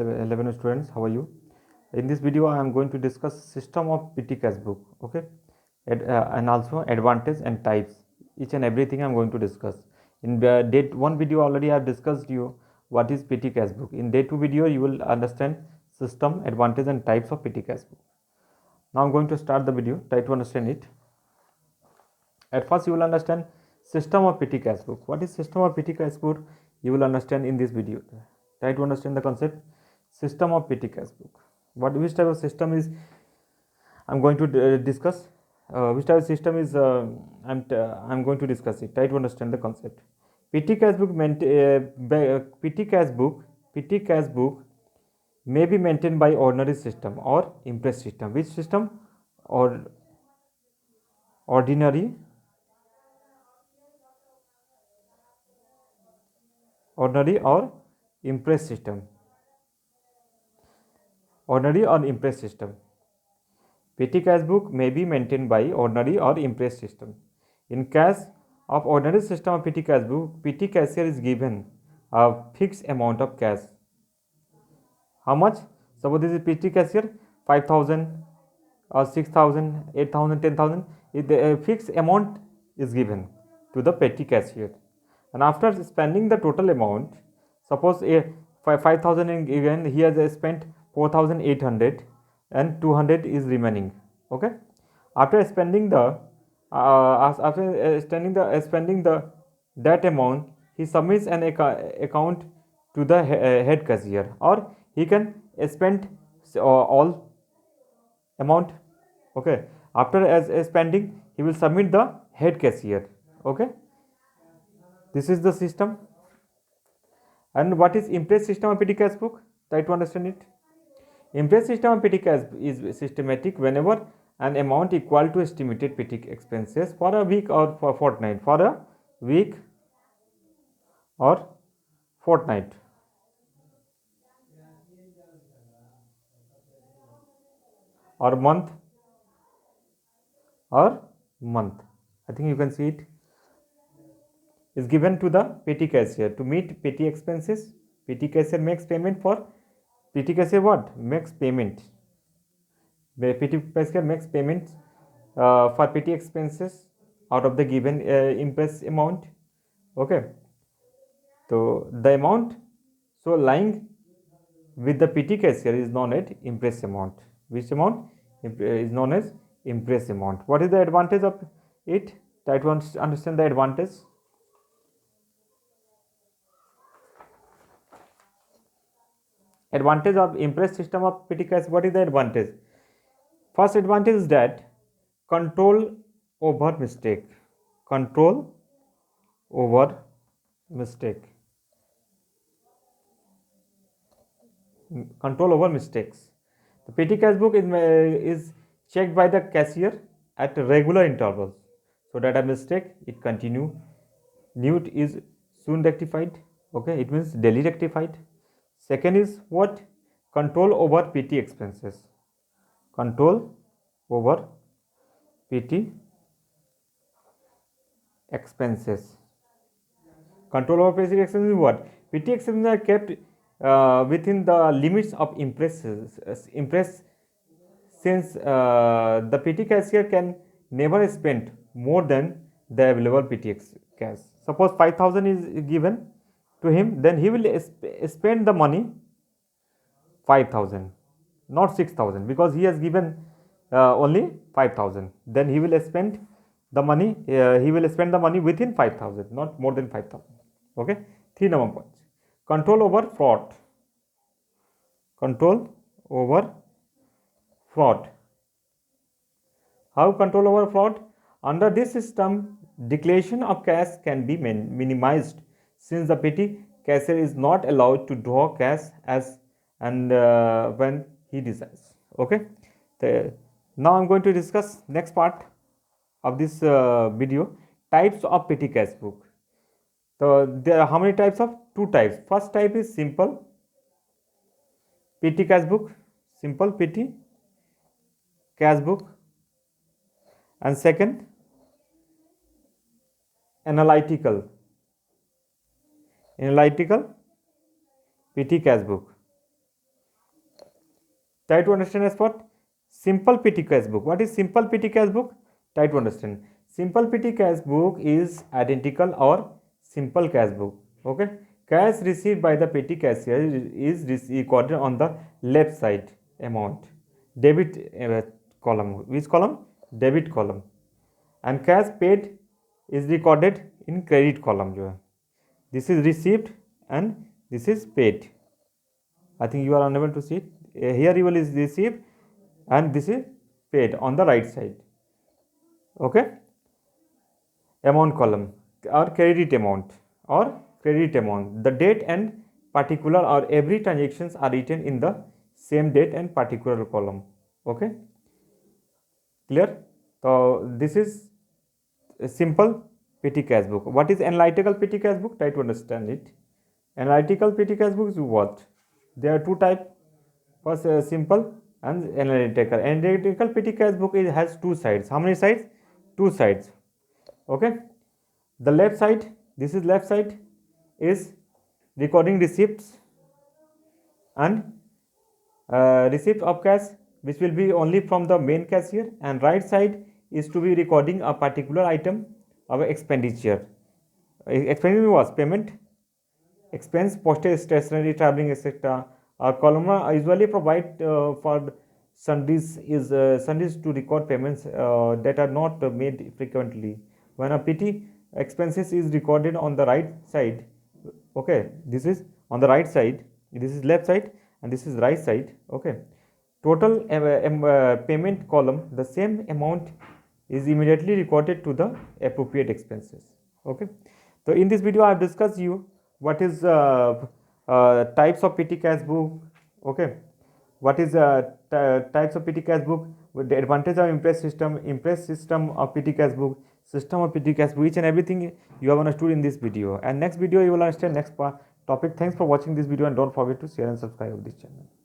11 students, how are you? In this video I am going to discuss system of PT cash book, okay, and also advantage and types. Each and everything I am going to discuss. In day 1 video already I have discussed you what is PT cash book. In day 2 video you will understand system, advantage and types of PT cash book. Now I am going to start the video. Try to understand it. At first you will understand system of PT cash book. What is system of PT cash book? You will understand in this video. Try to understand the concept system of PT cash book. Which type of system is I'm going to discuss. Which type of system is I'm going to discuss it. Try to understand the concept. PT cash book PT cash book may be maintained by ordinary system or impress system. Which system? Or ordinary or impress system. Ordinary or impress system. PT cash book may be maintained by ordinary or impress system. In case of ordinary system of PT cash book, PT cashier is given a fixed amount of cash. How much? Suppose this is PT cashier 5,000 or 6,000, 8,000, 10,000. A fixed amount is given to the petty cashier, and after spending the total amount, suppose 5,000 is given, he has spent 4,800 and 200 is remaining. Okay, after spending the that amount, he submits an account to the head cashier, or he can spend all amount. Okay, after spending, he will submit the head cashier. Okay, this is the system. And what is impress system of PT cash book? Try to understand it. Impress system of PT cash is systematic whenever an amount equal to estimated PT expenses for a week or for fortnight. For a week or fortnight. Or month. I think you can see it. Is given to the petty cashier to meet petty expenses. Petty cashier makes payment for petty cashier what? Makes payment. The petty cashier makes payments for petty expenses out of the given impress amount. Okay. So the amount lying with the petty cashier is known as impress amount. Which amount is known as impress amount? What is the advantage of it? Try to understand the advantage. Advantage of impress system of petty cash. What is the advantage? First advantage is that control over mistake. Control over mistake. Control over mistakes. The petty cash book is checked by the cashier at regular intervals, so that a mistake it continue. New is soon rectified. Okay, it means daily rectified. Second is what? Control over PT expenses. Control over PT expenses. Control over PT expenses is what? PT expenses are kept within the limits of impress, since the PT cashier can never spend more than the available PT cash. Suppose 5,000 is given to him, then he will spend the money 5,000, not 6,000, because he has given only 5,000. Then he will spend the money. He will spend the money within 5,000, not more than 5,000. Okay. 3 number points. Control over fraud. Control over fraud. How control over fraud? Under this system, declaration of cash can be minimized, since the petty cashier is not allowed to draw cash as and when he desires. Okay. Now I'm going to discuss next part of this video, types of petty cash book. So there are how many types of? 2 types. First type is simple petty cash book, simple petty cash book, and second analytical petty cash book. Try to understand as what? Simple petty cash book. What is simple petty cash book? Try to understand. Simple petty cash book is identical or simple cash book. Okay. Cash received by the petty cashier is recorded on the left side amount. Debit column. Which column? Debit column. And cash paid is recorded in credit column. This is received and this is paid. I think you are unable to see it. Here you will is received and this is paid on the right side. Okay. Amount column or credit amount or credit amount. The date and particular or every transactions are written in the same date and particular column. Okay. Clear? So this is a simple petty cash book. What is analytical petty cash book? Try to understand it. Analytical petty cash book is what? There are two types. First, simple and analytical. Analytical petty cash book has two sides. How many sides? Two sides. Okay. The left side, this is left side, is recording receipts and receipt of cash, which will be only from the main cashier, and right side is to be recording a particular item of expenditure. Expenditure was payment, expense, postage, stationery, traveling, etc. A column usually provide for sundries to record payments that are not made frequently. When a petty expenses is recorded on the right side, okay, this is on the right side, this is left side and this is right side. Okay, total payment column, the same amount is immediately recorded to the appropriate expenses. Okay, so in this video I have discussed you what is types of petty cash book. Okay, what is types of petty cash book, with the advantage of impress system of petty cash book, system of petty cash book, each and everything you have understood in this video, and next video you will understand next topic. Thanks for watching this video and don't forget to share and subscribe this channel.